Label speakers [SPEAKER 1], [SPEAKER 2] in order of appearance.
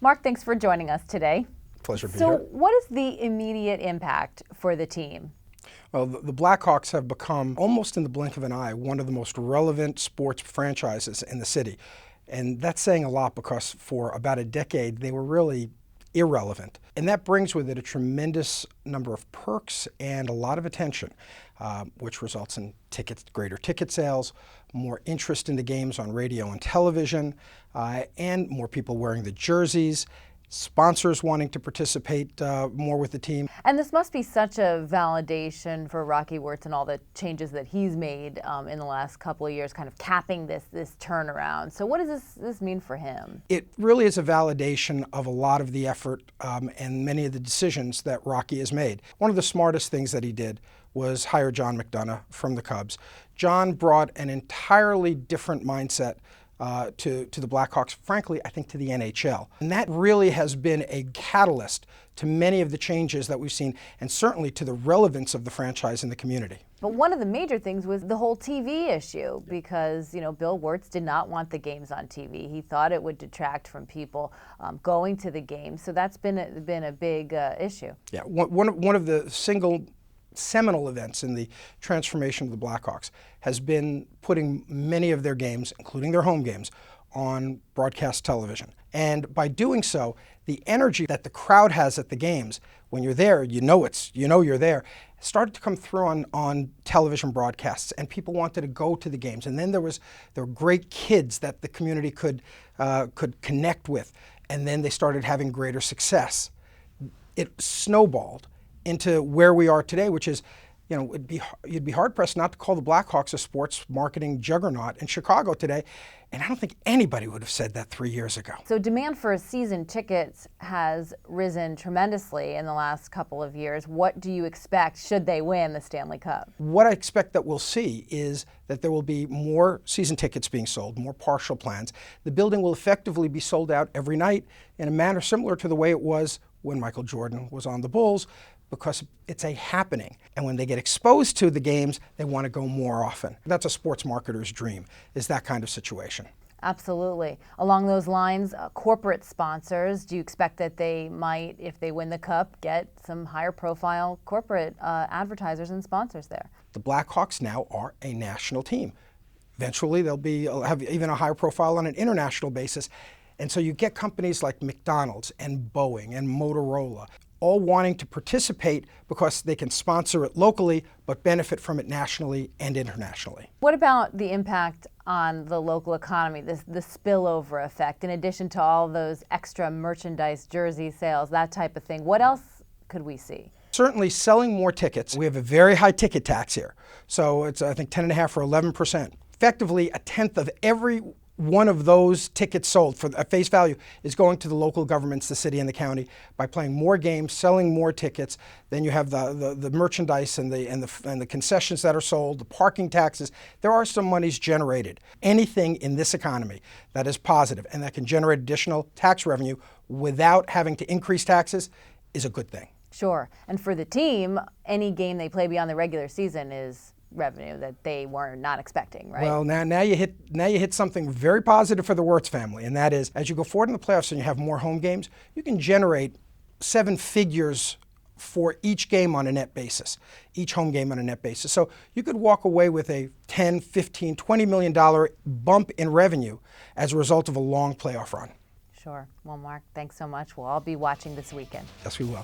[SPEAKER 1] Marc, thanks for joining us today.
[SPEAKER 2] Pleasure to be here.
[SPEAKER 1] So what is the immediate impact for the team?
[SPEAKER 2] Well, the Blackhawks have become, almost in the blink of an eye, one of the most relevant sports franchises in the city. And that's saying a lot because for about a decade, they were really irrelevant. And that brings with it a tremendous number of perks and a lot of attention, which results in greater ticket sales, more interest in the games on radio and television, and more people wearing the jerseys, sponsors wanting to participate more with the team.
[SPEAKER 1] And this must be such a validation for Rocky Wirtz and all the changes that he's made in the last couple of years, kind of capping this turnaround. So what does this mean for him?
[SPEAKER 2] It really is a validation of a lot of the effort and many of the decisions that Rocky has made. One of the smartest things that he did was hire John McDonough from the Cubs. John brought an entirely different mindset to the Blackhawks, frankly, I think to the NHL. And that really has been a catalyst to many of the changes that we've seen, and certainly to the relevance of the franchise in the community.
[SPEAKER 1] But one of the major things was the whole TV issue, because Bill Wirtz did not want the games on TV. He thought it would detract from people going to the games. So that's been a big issue.
[SPEAKER 2] Yeah, one of the single seminal events in the transformation of the Blackhawks has been putting many of their games, including their home games, on broadcast television. And by doing so, the energy that the crowd has at the games, when you're there, you know you're there, started to come through on television broadcasts, and people wanted to go to the games. And then there were great kids that the community could connect with, and then they started having greater success. It snowballed into where we are today, which is, you'd be hard-pressed not to call the Blackhawks a sports marketing juggernaut in Chicago today, and I don't think anybody would have said that 3 years ago.
[SPEAKER 1] So demand for season tickets has risen tremendously in the last couple of years. What do you expect should they win the Stanley Cup?
[SPEAKER 2] What I expect that we'll see is that there will be more season tickets being sold, more partial plans. The building will effectively be sold out every night in a manner similar to the way it was when Michael Jordan was on the Bulls, because it's a happening. And when they get exposed to the games, they want to go more often. That's a sports marketer's dream, is that kind of situation.
[SPEAKER 1] Absolutely. Along those lines, corporate sponsors, do you expect that they might, if they win the Cup, get some higher profile corporate advertisers and sponsors there?
[SPEAKER 2] The Blackhawks now are a national team. Eventually they'll have even a higher profile on an international basis. And so you get companies like McDonald's and Boeing and Motorola all wanting to participate because they can sponsor it locally but benefit from it nationally and internationally.
[SPEAKER 1] What about the impact on the local economy, the spillover effect, in addition to all those extra merchandise, jersey sales, that type of thing? What else could we see?
[SPEAKER 2] Certainly selling more tickets. We have a very high ticket tax here. So it's, I think, 10.5 or 11%. Effectively, a tenth of every one of those tickets sold for a face value is going to the local governments, the city and the county. By playing more games, selling more tickets, then you have the merchandise and the concessions that are sold, the parking taxes. There are some monies generated. Anything in this economy that is positive and that can generate additional tax revenue without having to increase taxes is a good thing.
[SPEAKER 1] Sure. And for the team, any game they play beyond the regular season is revenue that they were not expecting, right?
[SPEAKER 2] Well, now you hit something very positive for the Wirtz family, and that is, as you go forward in the playoffs and you have more home games, you can generate 7 figures for each game on a net basis, each home game on a net basis. So you could walk away with a $10, $15, $20 million bump in revenue as a result of a long playoff run.
[SPEAKER 1] Sure. Well, Marc, thanks so much. We'll all be watching this weekend.
[SPEAKER 2] Yes, we will.